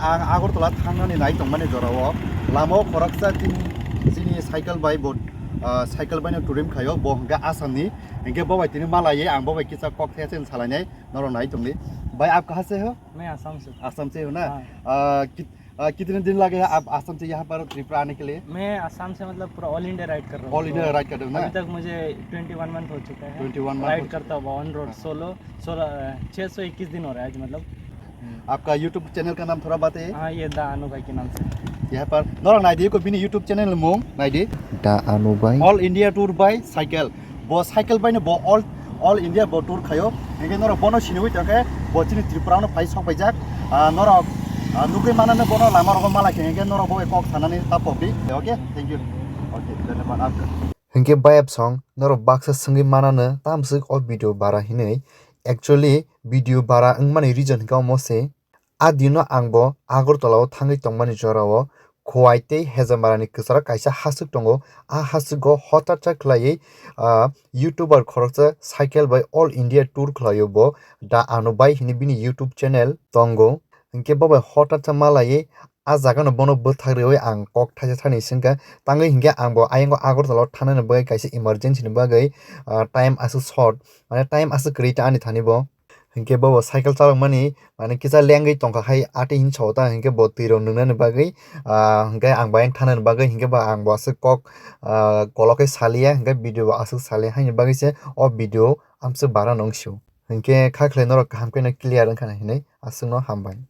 आं आगरतला थांनानै नाय दंमाने जराव लामाव खरकसा जोंनि साइकेल बाय बट साइकेल बायनो टुरिम खायो बहंगा आसामनि इनके बबाइतिनि मालाये आं बबाइ किसा कक थे सालायनाय नर नाय दंनि भाई आप कहाँ से हो? मैं आसाम से हो ना। कितने दिन लगे हैं आप आसाम से यहाँ पर त्रिपुरा आने के लिए? मैं आसाम से मतलब पूरा ऑल इंडिया राइड कर रहा हूँ। ऑल इंडिया राइड कर रहे हो ना? अभी तक मुझे 21 मंथ हो चुका है। 21 मंथ राइड करता हूँ ऑन रोड सोलो 621 दिन हो रहा है आज मतलब। आपका यूट्यूब चैनल का नाम थोड़ा बताइए। हाँ ये दा अनु भाई के नाम से। यहाँ पर नोरा नाइडी को बिनी यूट्यूब चैनल मोंग नाइडी दा अनु भाई all India tour by cycle बो साइकेल बाय बो ऑल इंडिया बो टूर खायो इनके नोरा बोनो सिनुई तके बो चिनि त्रिपुरा नो फाइजाक नोरा नुके मानने बोनो लामा रको माला के इनके नोरा बो एक थानाने तापोबी ओके थैंक यू ओके धन्यवाद आपका हिंके बायब सॉन्ग नोरो बाक्सा संगी मानाने तामसक और वीडियो बारा हिनै एक्चुअली वीडियो बारा अंगमाने रीजन का मोसे आदिनो आंबो आगरतलाव थांगै तंगमानि जराव खोवाइते हेजामारानि कसरा काइसा हासुक दंगो आ हासुगो हटाचा खलायै यूट्यूबर खरकसा साइकेल बाय ऑल इंडिया टूर खलायो बो दा आनु बाय हिनि बिनि यूट्यूब चैनल दंगो हिंके बाय हटाचा मालायै आ जागानो बोनो बोथाग्रेवै आं कक थाइसा थानै सिंगा तांगै हिंगे आंबो आयंगो आगरतलाव थानानै बाय काइसा इमरजेंसी नि बागै टाइम आसु शॉर्ट माने टाइम आसु क्रिएट आनि थानिबो हिंके बो साइकेल चालक माने माने किसा लेंगै तंखा खाय आटे हिन छौता हिंके बो तिरो नंनानै बागै हिंगे आं बायं थानानै बागै हिंगे बा आं बासो कक कलकै सालिया हिंगे वीडियो आसु सालिया हायनि बागैसे ओ वीडियो आमसो बारा नंगसु हिंके खाखले नरक हामकेना क्लियर खाना हिनै आसुनो हामबाय।